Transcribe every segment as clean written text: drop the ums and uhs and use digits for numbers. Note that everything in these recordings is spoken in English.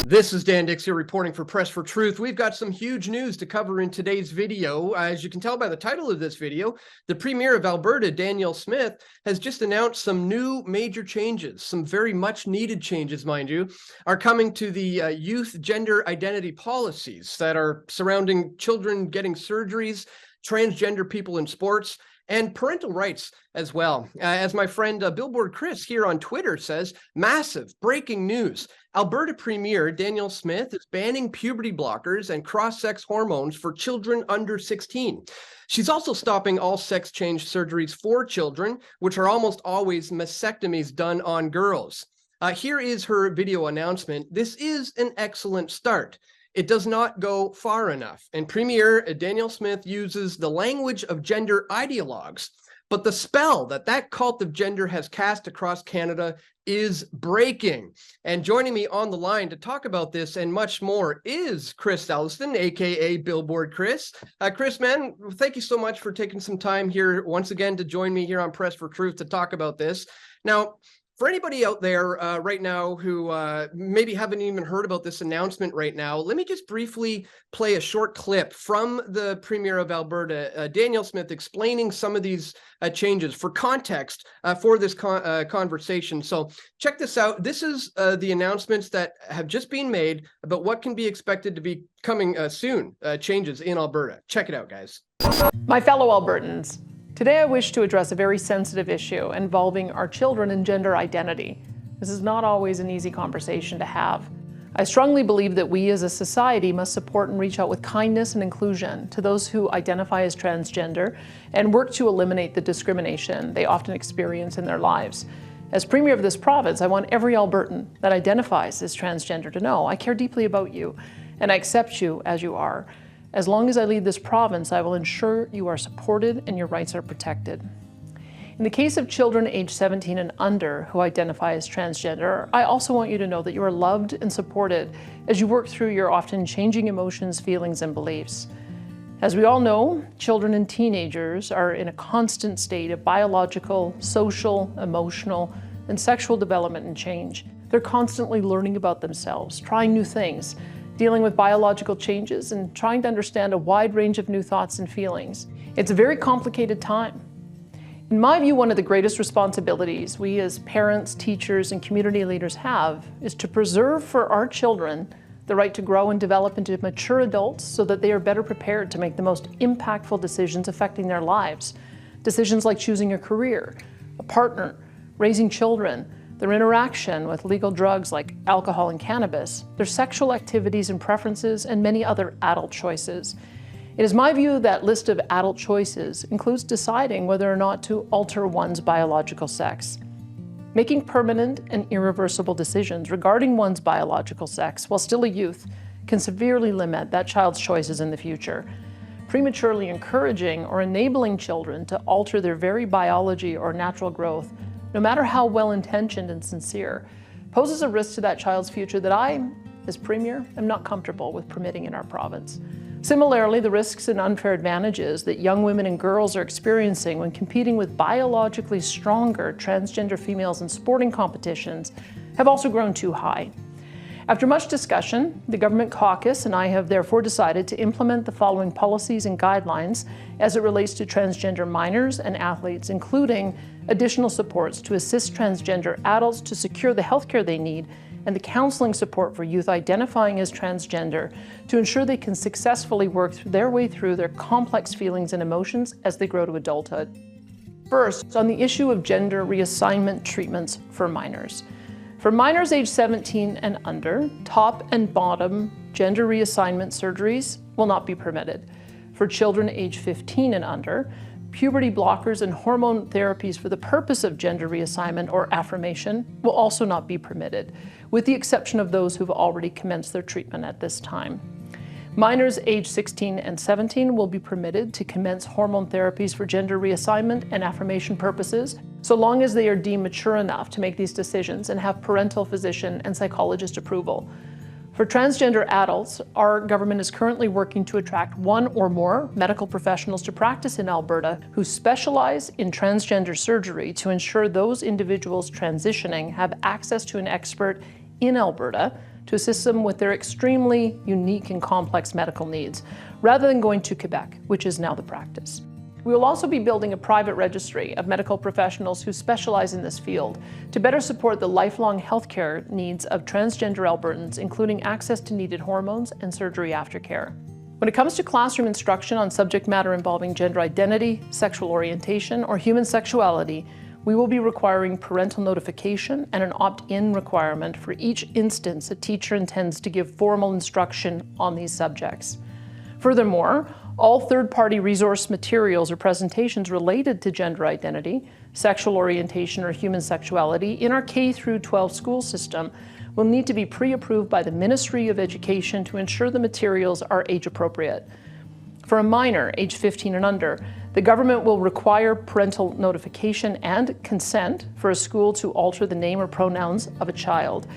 This is Dan Dicks here reporting for Press for Truth. We've got some huge news to cover in today's video. As you can tell by the title of this video, the Premier of Alberta, Danielle Smith, has just announced some new major changes. Some very much needed changes, mind you, are coming to the youth gender identity policies that are surrounding children getting surgeries, transgender people in sports, and parental rights as well. As my friend Billboard Chris here on Twitter says, massive breaking news. Alberta Premier Danielle Smith is banning puberty blockers and cross-sex hormones for children under 16. She's also stopping all sex change surgeries for children, which are almost always mastectomies done on girls. Here is her video announcement. This is an excellent start. It does not go far enough, and Premier Danielle Smith uses the language of gender ideologues, but the spell that cult of gender has cast across Canada is breaking. And joining me on the line to talk about this and much more is Chris Elston, aka Billboard Chris. Chris, man, thank you so much for taking some time here once again to join me here on Press for Truth to talk about this. Now, for anybody out there right now who maybe haven't even heard about this announcement right now, let me just briefly play a short clip from the Premier of Alberta, Danielle Smith, explaining some of these changes for context for this conversation. So check this out. This is the announcements that have just been made about what can be expected to be coming soon, changes in Alberta. Check it out, guys. My fellow Albertans, today I wish to address a very sensitive issue involving our children and gender identity. This is not always an easy conversation to have. I strongly believe that we as a society must support and reach out with kindness and inclusion to those who identify as transgender and work to eliminate the discrimination they often experience in their lives. As Premier of this province, I want every Albertan that identifies as transgender to know I care deeply about you and I accept you as you are. As long as I lead this province, I will ensure you are supported and your rights are protected. In the case of children aged 17 and under who identify as transgender, I also want you to know that you are loved and supported as you work through your often changing emotions, feelings, and beliefs. As we all know, children and teenagers are in a constant state of biological, social, emotional, and sexual development and change. They're constantly learning about themselves, trying new things, dealing with biological changes, and trying to understand a wide range of new thoughts and feelings. It's a very complicated time. In my view, one of the greatest responsibilities we as parents, teachers, and community leaders have is to preserve for our children the right to grow and develop into mature adults so that they are better prepared to make the most impactful decisions affecting their lives. Decisions like choosing a career, a partner, raising children, their interaction with legal drugs like alcohol and cannabis, their sexual activities and preferences, and many other adult choices. It is my view that list of adult choices includes deciding whether or not to alter one's biological sex. Making permanent and irreversible decisions regarding one's biological sex while still a youth can severely limit that child's choices in the future. Prematurely encouraging or enabling children to alter their very biology or natural growth, no matter how well-intentioned and sincere, poses a risk to that child's future that I, as Premier, am not comfortable with permitting in our province. Similarly, the risks and unfair advantages that young women and girls are experiencing when competing with biologically stronger transgender females in sporting competitions have also grown too high. After much discussion, the Government Caucus and I have therefore decided to implement the following policies and guidelines as it relates to transgender minors and athletes, including additional supports to assist transgender adults to secure the healthcare they need and the counseling support for youth identifying as transgender to ensure they can successfully work their way through their complex feelings and emotions as they grow to adulthood. First, on the issue of gender reassignment treatments for minors. For minors aged 17 and under, top and bottom gender reassignment surgeries will not be permitted. For children aged 15 and under, puberty blockers and hormone therapies for the purpose of gender reassignment or affirmation will also not be permitted, with the exception of those who've already commenced their treatment at this time. Minors aged 16 and 17 will be permitted to commence hormone therapies for gender reassignment and affirmation purposes, so long as they are deemed mature enough to make these decisions and have parental, physician, and psychologist approval. For transgender adults, our government is currently working to attract one or more medical professionals to practice in Alberta who specialize in transgender surgery to ensure those individuals transitioning have access to an expert in Alberta to assist them with their extremely unique and complex medical needs, rather than going to Quebec, which is now the practice. We will also be building a private registry of medical professionals who specialize in this field to better support the lifelong healthcare needs of transgender Albertans, including access to needed hormones and surgery aftercare. When it comes to classroom instruction on subject matter involving gender identity, sexual orientation, or human sexuality, we will be requiring parental notification and an opt-in requirement for each instance a teacher intends to give formal instruction on these subjects. Furthermore, all third-party resource materials or presentations related to gender identity, sexual orientation, or human sexuality in our K-12 school system will need to be pre-approved by the Ministry of Education to ensure the materials are age-appropriate. For a minor, age 15 and under, the government will require parental notification and consent for a school to alter the name or pronouns of a child.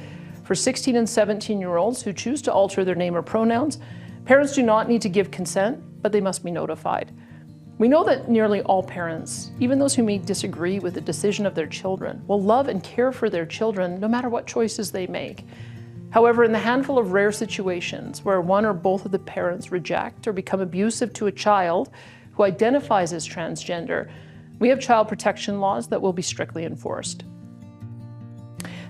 For 16 and 17-year-olds who choose to alter their name or pronouns, parents do not need to give consent, but they must be notified. We know that nearly all parents, even those who may disagree with the decision of their children, will love and care for their children no matter what choices they make. However, in the handful of rare situations where one or both of the parents reject or become abusive to a child who identifies as transgender, we have child protection laws that will be strictly enforced.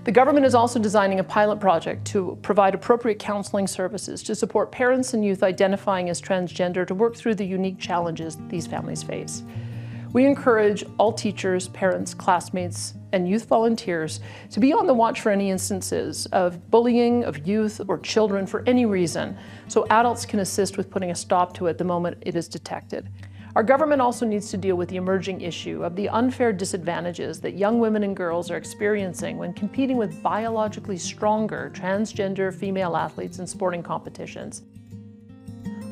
The government is also designing a pilot project to provide appropriate counseling services to support parents and youth identifying as transgender to work through the unique challenges these families face. We encourage all teachers, parents, classmates, and youth volunteers to be on the watch for any instances of bullying of youth or children for any reason, so adults can assist with putting a stop to it the moment it is detected. Our government also needs to deal with the emerging issue of the unfair disadvantages that young women and girls are experiencing when competing with biologically stronger transgender female athletes in sporting competitions.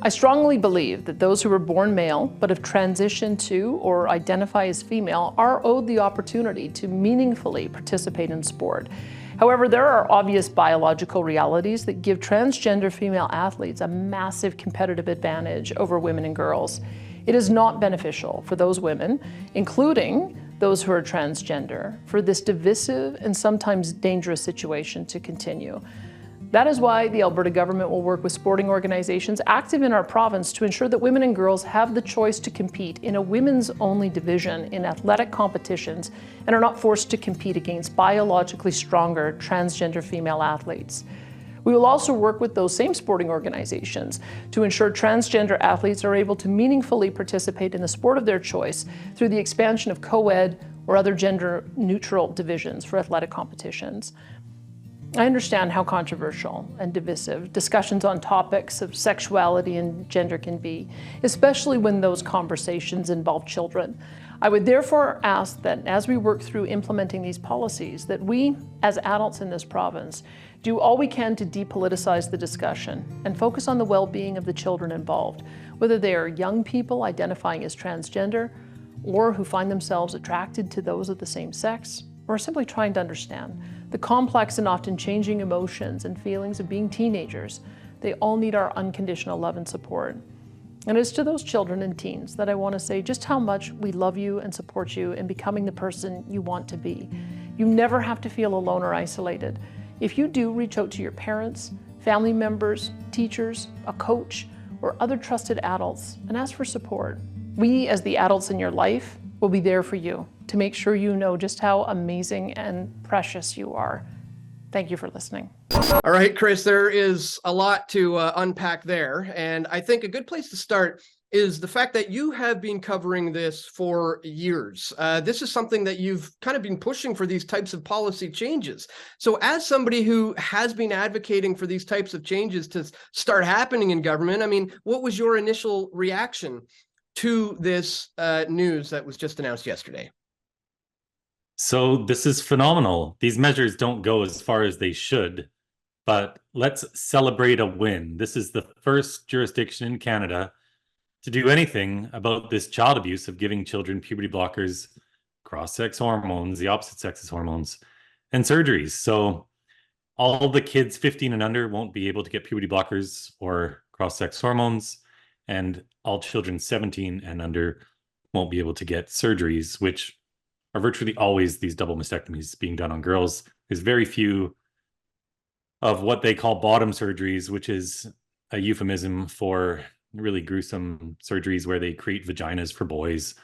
I strongly believe that those who were born male but have transitioned to or identify as female are owed the opportunity to meaningfully participate in sport. However, there are obvious biological realities that give transgender female athletes a massive competitive advantage over women and girls. It is not beneficial for those women, including those who are transgender, for this divisive and sometimes dangerous situation to continue. That is why the Alberta government will work with sporting organizations active in our province to ensure that women and girls have the choice to compete in a women's-only division in athletic competitions and are not forced to compete against biologically stronger transgender female athletes. We will also work with those same sporting organizations to ensure transgender athletes are able to meaningfully participate in the sport of their choice through the expansion of co-ed or other gender-neutral divisions for athletic competitions. I understand how controversial and divisive discussions on topics of sexuality and gender can be, especially when those conversations involve children. I would therefore ask that as we work through implementing these policies, that we, as adults in this province, do all we can to depoliticize the discussion and focus on the well-being of the children involved, whether they are young people identifying as transgender or who find themselves attracted to those of the same sex, or simply trying to understand the complex and often changing emotions and feelings of being teenagers. They all need our unconditional love and support. And it's to those children and teens that I want to say just how much we love you and support you in becoming the person you want to be. You never have to feel alone or isolated. If you do, reach out to your parents, family members, teachers, a coach, or other trusted adults and ask for support. We, as the adults in your life, will be there for you to make sure you know just how amazing and precious you are. Thank you for listening. All right, Chris, there is a lot to unpack there. And I think a good place to start is the fact that you have been covering this for years. This is something that you've kind of been pushing for, these types of policy changes. So as somebody who has been advocating for these types of changes to start happening in government, I mean, what was your initial reaction to this news that was just announced yesterday? So this is phenomenal. These measures don't go as far as they should, but let's celebrate a win. This is the first jurisdiction in Canada to do anything about this child abuse of giving children puberty blockers, cross-sex hormones, the opposite sex's hormones, and surgeries. So all the kids 15 and under won't be able to get puberty blockers or cross-sex hormones, and all children 17 and under won't be able to get surgeries, which are virtually always these double mastectomies being done on girls. There's very few of what they call bottom surgeries, which is a euphemism for really gruesome surgeries where they create vaginas for boys,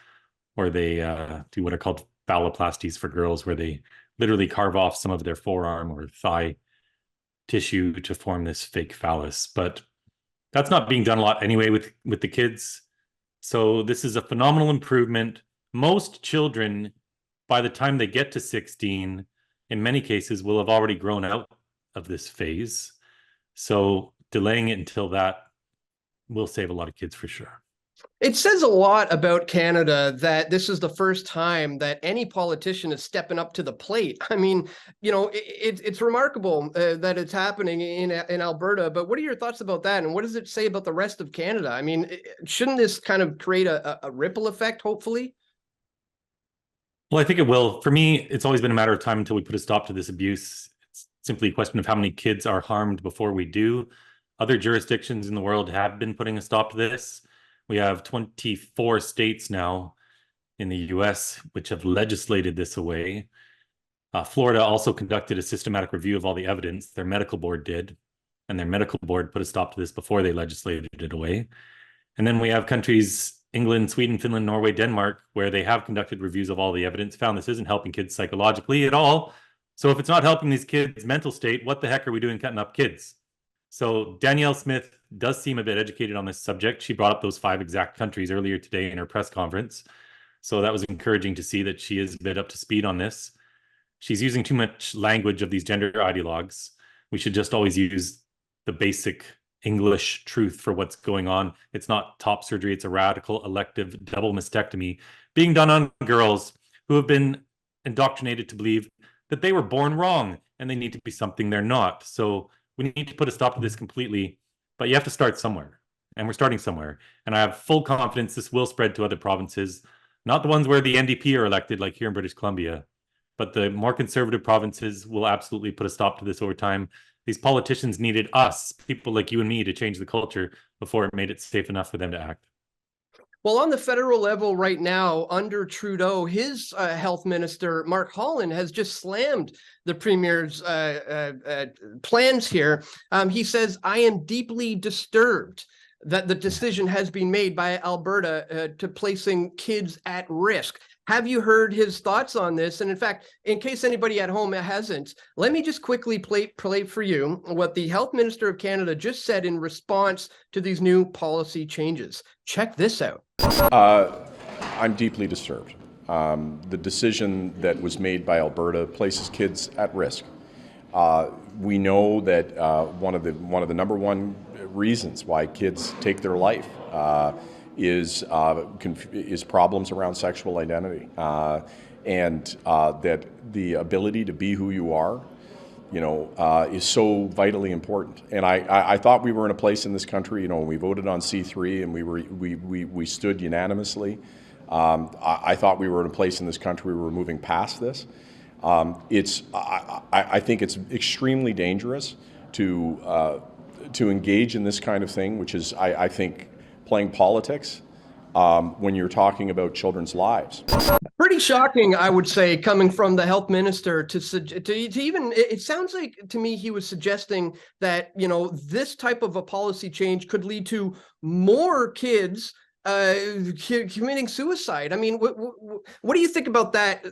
or they do what are called phalloplasties for girls, where they literally carve off some of their forearm or thigh tissue to form this fake phallus. But that's not being done a lot anyway with the kids. So this is a phenomenal improvement. Most children, by the time they get to 16, in many cases, will have already grown out of this phase. So delaying it until that will save a lot of kids for sure. It says a lot about Canada that this is the first time that any politician is stepping up to the plate. I mean, it's remarkable that it's happening in Alberta, but what are your thoughts about that? And what does it say about the rest of Canada? I mean, shouldn't this kind of create a ripple effect, hopefully? Well, I think it will. For me, it's always been a matter of time until we put a stop to this abuse. It's simply a question of how many kids are harmed before we do. Other jurisdictions in the world have been putting a stop to this. We have 24 states now in the US which have legislated this away. Florida also conducted a systematic review of all the evidence. Their medical board did, and their medical board put a stop to this before they legislated it away. And then we have countries, England, Sweden, Finland, Norway, Denmark, where they have conducted reviews of all the evidence, found this isn't helping kids psychologically at all. So if it's not helping these kids' mental state, what the heck are we doing cutting up kids? So Danielle Smith does seem a bit educated on this subject. She brought up those 5 exact countries earlier today in her press conference. So that was encouraging to see that she is a bit up to speed on this. She's using too much language of these gender ideologues. We should just always use the basic English truth for what's going on. It's not top surgery, it's a radical elective double mastectomy being done on girls who have been indoctrinated to believe that they were born wrong and they need to be something they're not. So we need to put a stop to this completely, but you have to start somewhere, and we're starting somewhere. And I have full confidence this will spread to other provinces, not the ones where the NDP are elected, like here in British Columbia, but the more conservative provinces will absolutely put a stop to this over time. These politicians needed us, people like you and me, to change the culture before it made it safe enough for them to act. Well, on the federal level right now, under Trudeau, his health minister, Mark Holland, has just slammed the premier's plans here. He says, I am deeply disturbed that the decision has been made by Alberta to placing kids at risk. Have you heard his thoughts on this? And in fact, in case anybody at home hasn't, let me just quickly play for you what the Health Minister of Canada just said in response to these new policy changes. Check this out. I'm deeply disturbed. The decision that was made by Alberta places kids at risk. We know that one of the number one reasons why kids take their life is problems around sexual identity, and that the ability to be who you are, is so vitally important. And I thought we were in a place in this country, when we voted on C3 and we stood unanimously. I thought we were in a place in this country where we were moving past this. I think it's extremely dangerous to engage in this kind of thing, which is, I think, playing politics when you're talking about children's lives. Pretty shocking, I would say, coming from the health minister to even, it sounds like to me he was suggesting that, this type of a policy change could lead to more kids committing suicide. I mean, what do you think about that,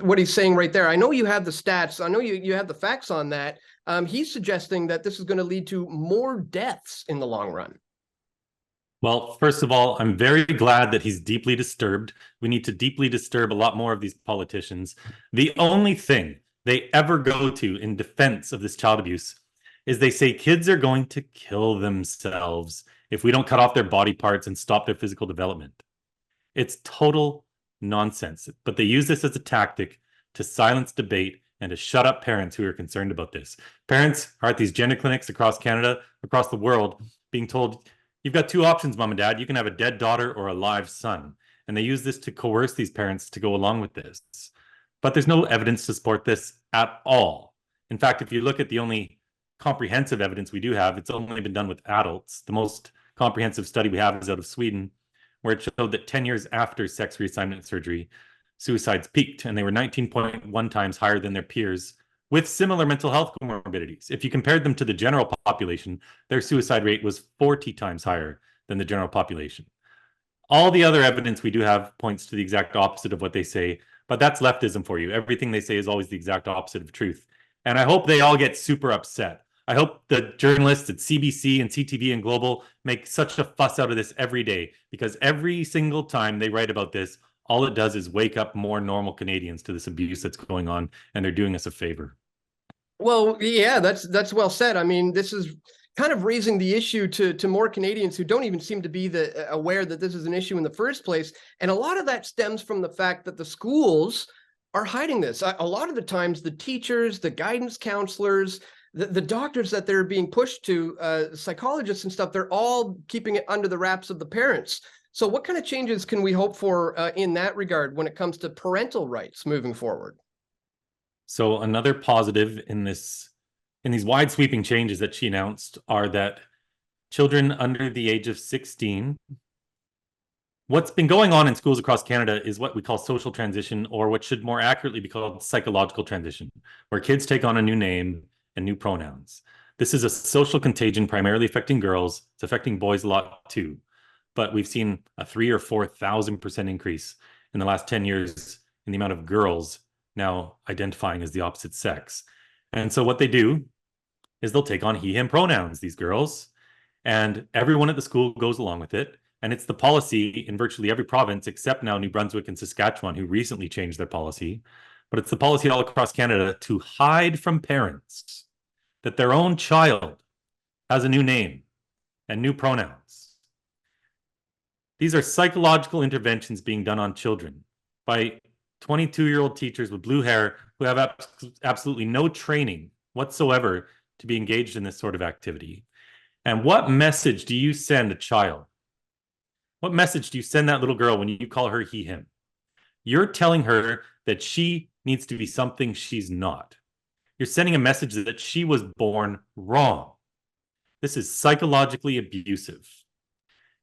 what he's saying right there? I know you have the stats. I know you have the facts on that. He's suggesting that this is going to lead to more deaths in the long run. Well, first of all, I'm very glad that he's deeply disturbed. We need to deeply disturb a lot more of these politicians. The only thing they ever go to in defense of this child abuse is they say kids are going to kill themselves if we don't cut off their body parts and stop their physical development. It's total nonsense, but they use this as a tactic to silence debate and to shut up parents who are concerned about this. Parents are at these gender clinics across Canada, across the world, being told, you've got 2 options, mom and dad. You can have a dead daughter or a live son. And they use this to coerce these parents to go along with this. But there's no evidence to support this at all. In fact, if you look at the only comprehensive evidence we do have, it's only been done with adults. The most comprehensive study we have is out of Sweden, where it showed that 10 years after sex reassignment surgery, suicides peaked, and they were 19.1 times higher than their peers with similar mental health comorbidities. If you compared them to the general population, their suicide rate was 40 times higher than the general population. All the other evidence we do have points to the exact opposite of what they say, but that's leftism for you. Everything they say is always the exact opposite of truth. And I hope they all get super upset. I hope the journalists at CBC and CTV and Global make such a fuss out of this every day, because every single time they write about this, all it does is wake up more normal Canadians to this abuse that's going on, and they're doing us a favor. Well, yeah, that's well said. I mean, this is kind of raising the issue to more Canadians who don't even seem to be aware that this is an issue in the first place. And a lot of that stems from the fact that the schools are hiding this. A lot of the times, the teachers, the guidance counselors, the doctors that they're being pushed to, psychologists and stuff, they're all keeping it under the wraps of the parents. So what kind of changes can we hope for in that regard when it comes to parental rights moving forward? So another positive in these wide sweeping changes that she announced are that children under the age of 16, what's been going on in schools across Canada is what we call social transition, or what should more accurately be called psychological transition, where kids take on a new name and new pronouns. This is a social contagion primarily affecting girls. It's affecting boys a lot too. But we've seen a 3,000 or 4,000% increase in the last 10 years in the amount of girls now identifying as the opposite sex. And so what they do is they'll take on he, him pronouns, these girls, and everyone at the school goes along with it. And it's the policy in virtually every province, except now New Brunswick and Saskatchewan, who recently changed their policy. But it's the policy all across Canada to hide from parents that their own child has a new name and new pronouns. These are psychological interventions being done on children by 22-year-old teachers with blue hair who have absolutely no training whatsoever to be engaged in this sort of activity. And what message do you send a child? What message do you send that little girl when you call her he, him? You're telling her that she needs to be something she's not. You're sending a message that she was born wrong. This is psychologically abusive.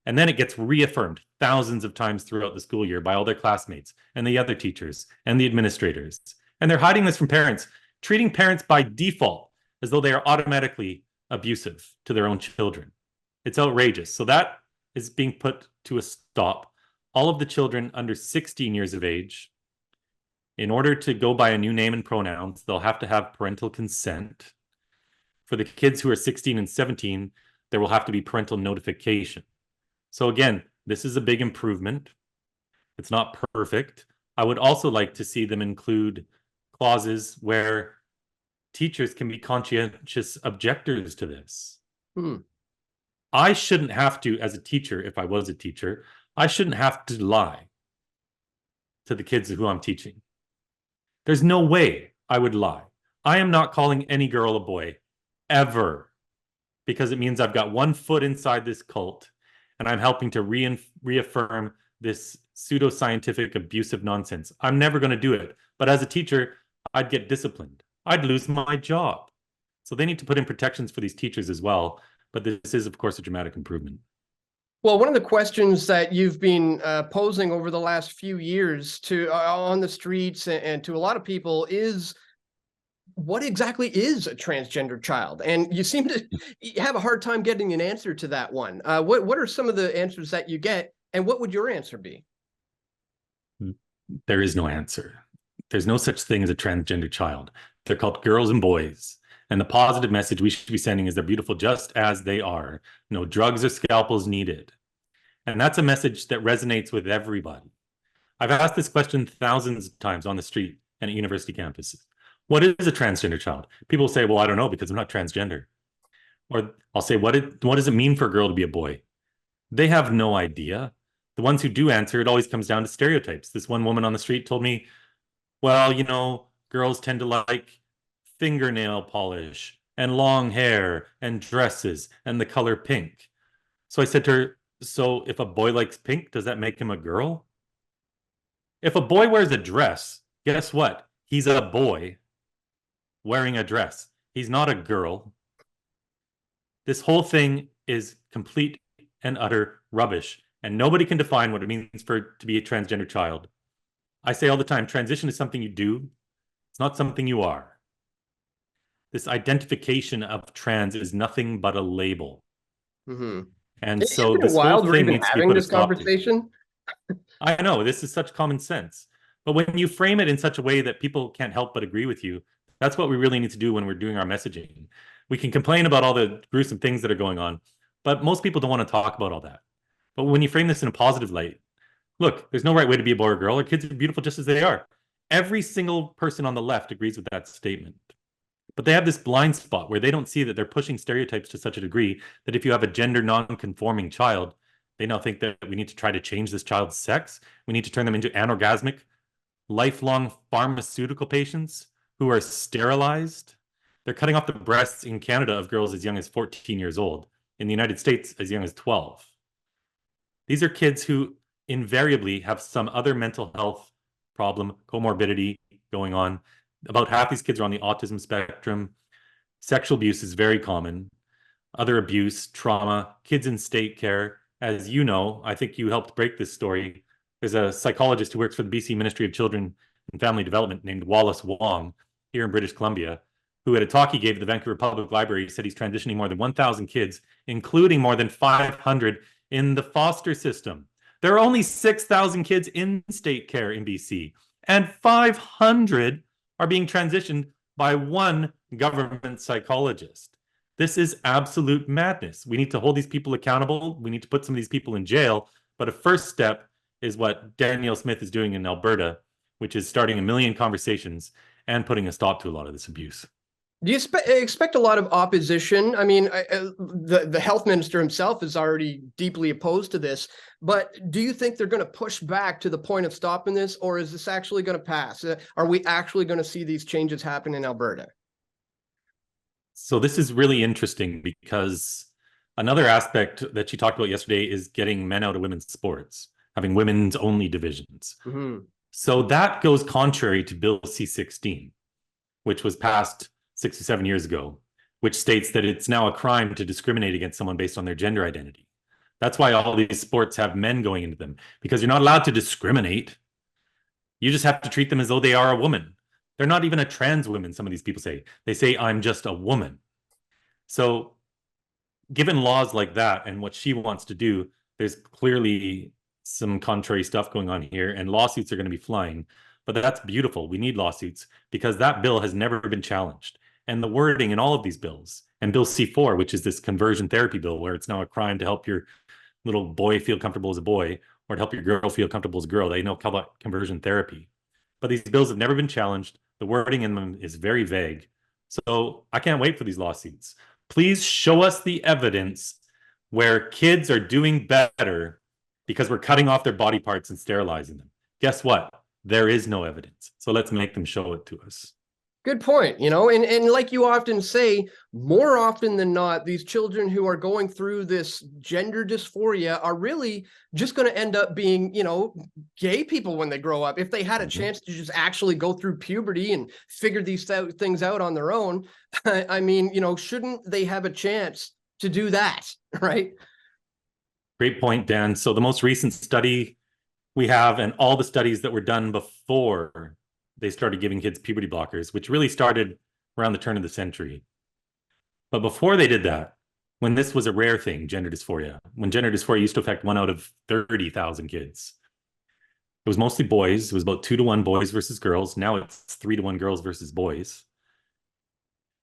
And then it gets reaffirmed thousands of times throughout the school year by all their classmates and the other teachers and the administrators. And they're hiding this from parents, treating parents by default as though they are automatically abusive to their own children. It's outrageous. So that is being put to a stop. All of the children under 16 years of age, in order to go by a new name and pronouns, they'll have to have parental consent. For the kids who are 16 and 17, there will have to be parental notification. So again, this is a big improvement. It's not perfect. I would also like to see them include clauses where teachers can be conscientious objectors to this. I shouldn't have to, as a teacher, if I was a teacher, I shouldn't have to lie to the kids who I'm teaching. There's no way I would lie. I am not calling any girl a boy, ever, because it means I've got one foot inside this cult and I'm helping to reaffirm this pseudoscientific abusive nonsense. I'm never going to do it. But as a teacher, I'd get disciplined. I'd lose my job. So they need to put in protections for these teachers as well. But this is, of course, a dramatic improvement. Well, one of the questions that you've been posing over the last few years to on the streets and to a lot of people is, what exactly is a transgender child? And you seem to have a hard time getting an answer to that one. What are some of the answers that you get, and what would your answer be? There is no answer. There's no such thing as a transgender child. They're called girls and boys. And the positive message we should be sending is they're beautiful just as they are. No drugs or scalpels needed. And that's a message that resonates with everybody. I've asked this question thousands of times on the street and at university campuses. What is a transgender child? People say, well, I don't know because I'm not transgender. Or I'll say, what does it mean for a girl to be a boy? They have no idea. The ones who do answer, it always comes down to stereotypes. This one woman on the street told me, well, you know, girls tend to like fingernail polish and long hair and dresses and the color pink. So I said to her, so if a boy likes pink, does that make him a girl? If a boy wears a dress, guess what? He's a boy wearing a dress. He's not a girl. This whole thing is complete and utter rubbish, and nobody can define what it means to be a transgender child. I say all the time, transition is something you do. It's not something you are. this identification of trans is nothing but a label. Mm-hmm. And Isn't so it this whole wild we're thing even needs to be having put a this stop to. conversation? I know, this is such common sense. But when you frame it in such a way that people can't help but agree with you, that's what we really need to do when we're doing our messaging. We can complain about all the gruesome things that are going on, but most people don't want to talk about all that. But when you frame this in a positive light, look, there's no right way to be a boy or girl. Our kids are beautiful just as they are. Every single person on the left agrees with that statement. But they have this blind spot where they don't see that they're pushing stereotypes to such a degree that if you have a gender non-conforming child, they now think that we need to try to change this child's sex. We need to turn them into anorgasmic, lifelong pharmaceutical patients who are sterilized. They're cutting off the breasts in Canada of girls as young as 14 years old. In the United States, as young as 12. These are kids who invariably have some other mental health problem, comorbidity going on. About half these kids are on the autism spectrum. Sexual abuse is very common. Other abuse, trauma, kids in state care. As you know, I think you helped break this story. There's a psychologist who works for the BC Ministry of Children and Family Development named Wallace Wong here in British Columbia, who at a talk he gave at the Vancouver Public Library said he's transitioning more than 1,000 kids, including more than 500 in the foster system. There are only 6,000 kids in state care in BC, and 500 are being transitioned by one government psychologist. This is absolute madness. We need to hold these people accountable. We need to put some of these people in jail. But a first step is what Danielle Smith is doing in Alberta, which is starting 1 million conversations and putting a stop to a lot of this abuse. Do you expect a lot of opposition? I mean, the health minister himself is already deeply opposed to this, but do you think they're going to push back to the point of stopping this, or is this actually going to pass? Are we actually going to see these changes happen in Alberta? So this is really interesting because another aspect that she talked about yesterday is getting men out of women's sports, having women's only divisions. Mm-hmm. So that goes contrary to Bill C-16, which was passed 67 years ago, which states that it's now a crime to discriminate against someone based on their gender identity. That's why all these sports have men going into them, because you're not allowed to discriminate. You just have to treat them as though they are a woman. They're not even a trans woman, some of these people say. They say, I'm just a woman. So given laws like that and what she wants to do, there's clearly some contrary stuff going on here, and lawsuits are going to be flying. But that's beautiful. We need lawsuits because that bill has never been challenged. And the wording in all of these bills, and Bill C-4, which is this conversion therapy bill, where it's now a crime to help your little boy feel comfortable as a boy, or to help your girl feel comfortable as a girl. They know call that conversion therapy. But these bills have never been challenged. The wording in them is very vague. So I can't wait for these lawsuits. Please show us the evidence where kids are doing better because we're cutting off their body parts and sterilizing them. Guess what? There is no evidence. So let's make them show it to us. Good point. And like you often say, more often than not, these children who are going through this gender dysphoria are really just going to end up being, gay people when they grow up. If they had a chance to just actually go through puberty and figure these things out on their own, I mean, shouldn't they have a chance to do that, right? Great point, Dan. So the most recent study we have, and all the studies that were done before they started giving kids puberty blockers, which really started around the turn of the century. But before they did that, when this was a rare thing, gender dysphoria, when gender dysphoria used to affect 1 out of 30,000 kids, it was mostly boys. It was about 2-to-1 boys versus girls. Now it's 3-to-1 girls versus boys.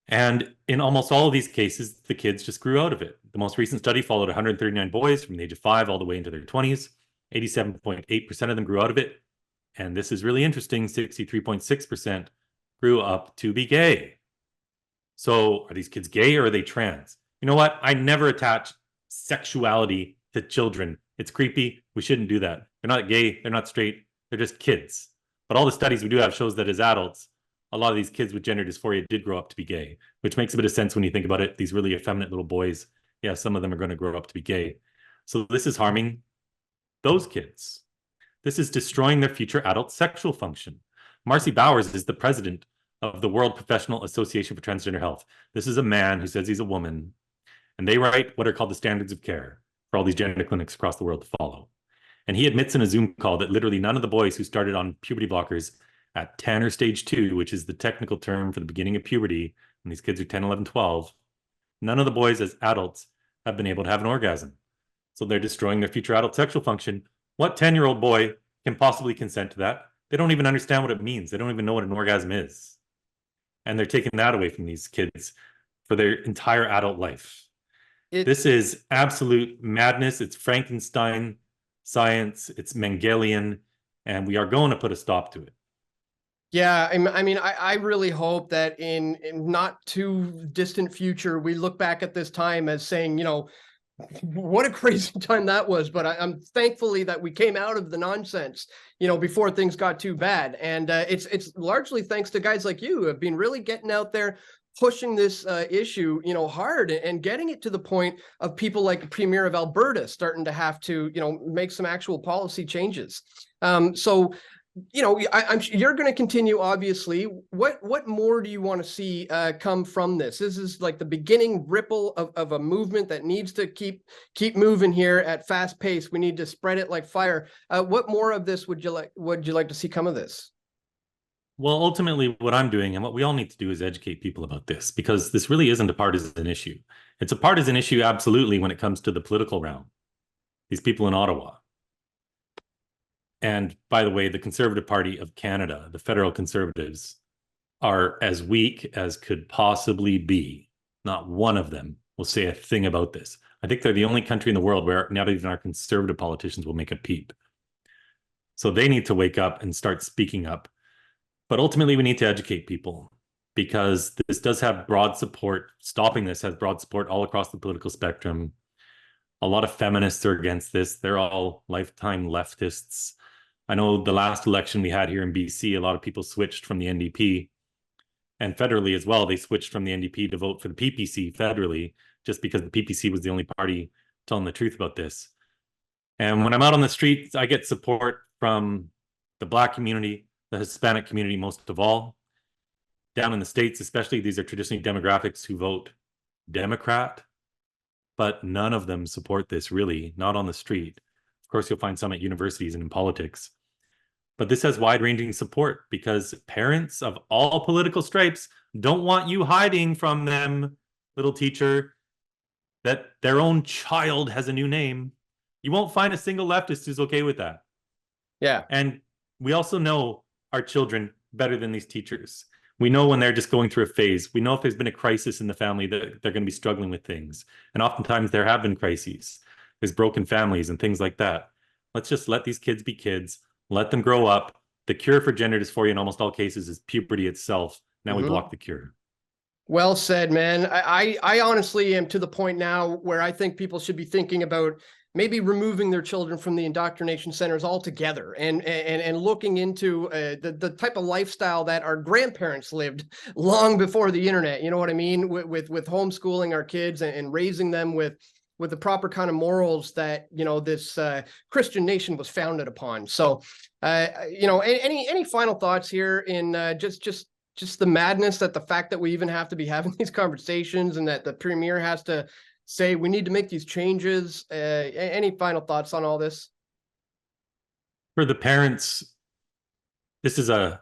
And in almost all of these cases, the kids just grew out of it. The most recent study followed 139 boys from the age of 5 all the way into their 20s. 87.8% of them grew out of it. And this is really interesting, 63.6% grew up to be gay. So are these kids gay or are they trans? You know what? I never attach sexuality to children. It's creepy. We shouldn't do that. They're not gay. They're not straight. They're just kids. But all the studies we do have shows that as adults, a lot of these kids with gender dysphoria did grow up to be gay, which makes a bit of sense when you think about it. These really effeminate little boys, yeah, some of them are going to grow up to be gay. So this is harming those kids. This is destroying their future adult sexual function. Marcy Bowers is the president of the World Professional Association for Transgender Health. This is a man who says he's a woman, and they write what are called the standards of care for all these gender clinics across the world to follow. And he admits in a Zoom call that literally none of the boys who started on puberty blockers at Tanner stage 2, which is the technical term for the beginning of puberty, and these kids are 10, 11, 12, none of the boys as adults have been able to have an orgasm. So they're destroying their future adult sexual function. What 10-year-old boy can possibly consent to that? They don't even understand what it means. They don't even know what an orgasm is. And they're taking that away from these kids for their entire adult life. This is absolute madness. It's Frankenstein science. It's Mengelian, and we are going to put a stop to it. Yeah, I mean, I really hope that in not too distant future, we look back at this time as saying, you know, what a crazy time that was. But I'm thankfully that we came out of the nonsense, you know, before things got too bad. And it's largely thanks to guys like you who have been really getting out there, pushing this issue, you know, hard and getting it to the point of people like the Premier of Alberta starting to have to, you know, make some actual policy changes. So, you know, I'm you're going to continue, obviously. What more do you want to see come from this? This is like the beginning ripple of a movement that needs to keep moving here at fast pace. We need to spread it like fire. What more of this would you like to see come of this? Well, ultimately, what I'm doing and what we all need to do is educate people about this, because this really isn't a partisan issue. It's a partisan issue, absolutely, when it comes to the political realm. These people in Ottawa. And by the way, the Conservative Party of Canada, the federal Conservatives, are as weak as could possibly be. Not one of them will say a thing about this. I think they're the only country in the world where not even our conservative politicians will make a peep. So they need to wake up and start speaking up. But ultimately, we need to educate people, because this does have broad support. Stopping this has broad support all across the political spectrum. A lot of feminists are against this. They're all lifetime leftists. I know the last election we had here in BC, a lot of people switched from the NDP, and federally as well. They switched from the NDP to vote for the PPC federally, just because the PPC was the only party telling the truth about this. And when I'm out on the streets, I get support from the Black community, the Hispanic community most of all. Down in the States especially, these are traditionally demographics who vote Democrat, but none of them support this, really, not on the street. Of course, you'll find some at universities and in politics. But this has wide-ranging support because parents of all political stripes don't want you hiding from them, little teacher, that their own child has a new name. You won't find a single leftist who's okay with that. Yeah. And we also know our children better than these teachers. We know when they're just going through a phase. We know if there's been a crisis in the family that they're going to be struggling with things. And oftentimes there have been crises. There's broken families and things like that. Let's just let these kids be kids. Let them grow up. The cure for gender dysphoria in almost all cases is puberty itself. Now we block the cure. Well said, man. I honestly am to the point now where I think people should be thinking about maybe removing their children from the indoctrination centers altogether and looking into the type of lifestyle that our grandparents lived long before the internet. You know what I mean? With homeschooling our kids and raising them with the proper kind of morals that, you know, this Christian nation was founded upon. So, you know, any final thoughts here in just the madness, that the fact that we even have to be having these conversations and that the Premier has to say we need to make these changes. Any final thoughts on all this? For the parents, this is a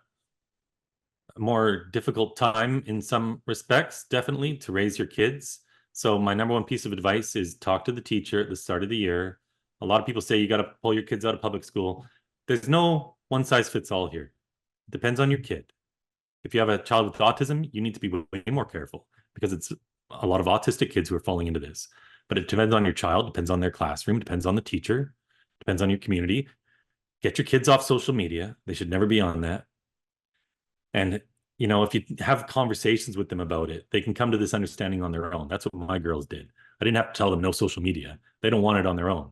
more difficult time in some respects, definitely, to raise your kids. So my number one piece of advice is talk to the teacher at the start of the year. A lot of people say you got to pull your kids out of public school. There's no one size fits all here. It depends on your kid. If you have a child with autism, you need to be way more careful, because it's a lot of autistic kids who are falling into this. But it depends on your child, depends on their classroom, depends on the teacher, depends on your community. Get your kids off social media. They should never be on that. And, you know, if you have conversations with them about it, they can come to this understanding on their own. That's what my girls did. I didn't have to tell them no social media. They don't want it on their own.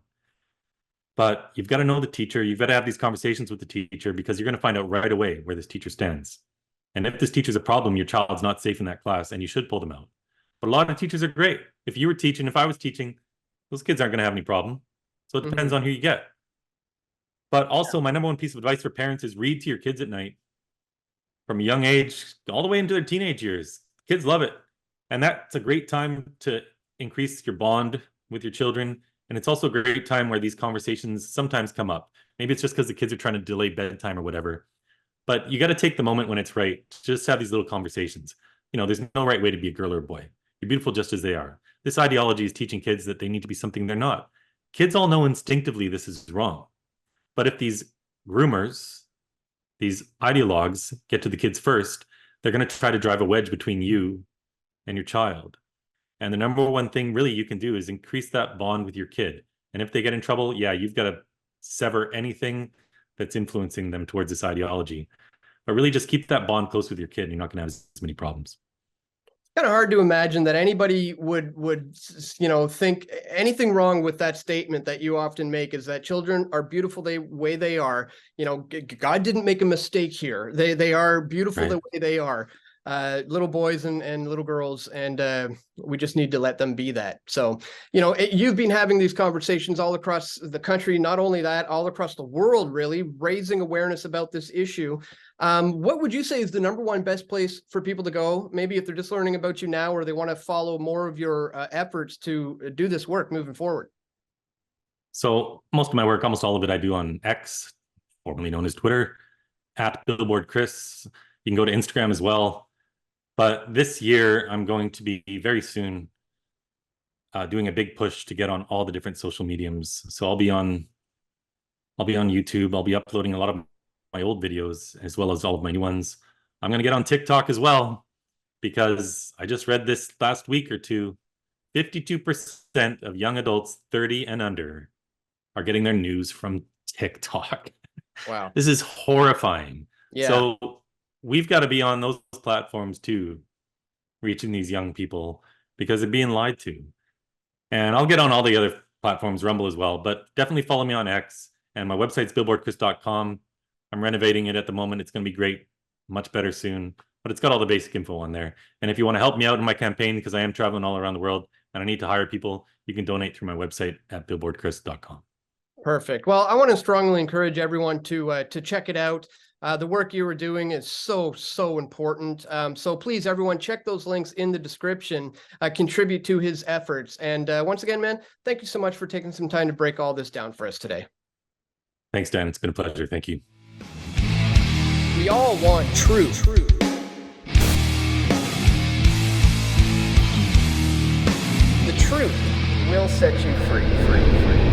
But you've got to know the teacher. You've got to have these conversations with the teacher, because you're going to find out right away where this teacher stands. And if this teacher's a problem, your child's not safe in that class, and you should pull them out. But a lot of teachers are great. If you were teaching, if I was teaching, those kids aren't going to have any problem. So it depends on who you get. But also, my number one piece of advice for parents is read to your kids at night from a young age all the way into their teenage years. Kids love it. And that's a great time to increase your bond with your children. And it's also a great time where these conversations sometimes come up. Maybe it's just because the kids are trying to delay bedtime or whatever. But you got to take the moment when it's right to just have these little conversations. there's no right way to be a girl or a boy. You're beautiful just as they are. This ideology is teaching kids that they need to be something they're not. Kids all know instinctively this is wrong. But if these groomers, these ideologues get to the kids first, they're going to try to drive a wedge between you and your child. And the number one thing really you can do is increase that bond with your kid. And if they get in trouble, yeah, you've got to sever anything that's influencing them towards this ideology. But really just keep that bond close with your kid and you're not going to have as many problems. Kind of hard to imagine that anybody would think anything wrong with that statement that you often make, is that children are beautiful the way they are. God didn't make a mistake here. They are beautiful the way they are. Little boys and little girls, and we just need to let them be that. So, you've been having these conversations all across the country, not only that, all across the world, really, raising awareness about this issue. What would you say is the number one best place for people to go, maybe if they're just learning about you now, or they want to follow more of your efforts to do this work moving forward? So most of my work, almost all of it, I do on X, formerly known as Twitter, at Billboard Chris. You can go to Instagram as well. But this year, I'm going to be very soon doing a big push to get on all the different social mediums. So I'll be on YouTube. I'll be uploading a lot of my old videos as well as all of my new ones. I'm going to get on TikTok as well, because I just read this last week or two, 52% of young adults 30 and under are getting their news from TikTok. Wow. This is horrifying. Yeah. So we've got to be on those platforms too, reaching these young people, because they're being lied to. And I'll get on all the other platforms, Rumble as well, but definitely follow me on X, and my website's billboardchris.com. I'm renovating it at the moment. It's going to be great, much better soon, but it's got all the basic info on there. And if you want to help me out in my campaign, because I am traveling all around the world and I need to hire people, you can donate through my website at billboardchris.com. Perfect. Well, I want to strongly encourage everyone to check it out. The work you were doing is so important. So please, everyone, check those links in the description, contribute to his efforts. And once again, man, thank you so much for taking some time to break all this down for us today. Thanks, Dan. It's been a pleasure. Thank you. We all want truth. The truth will set you free.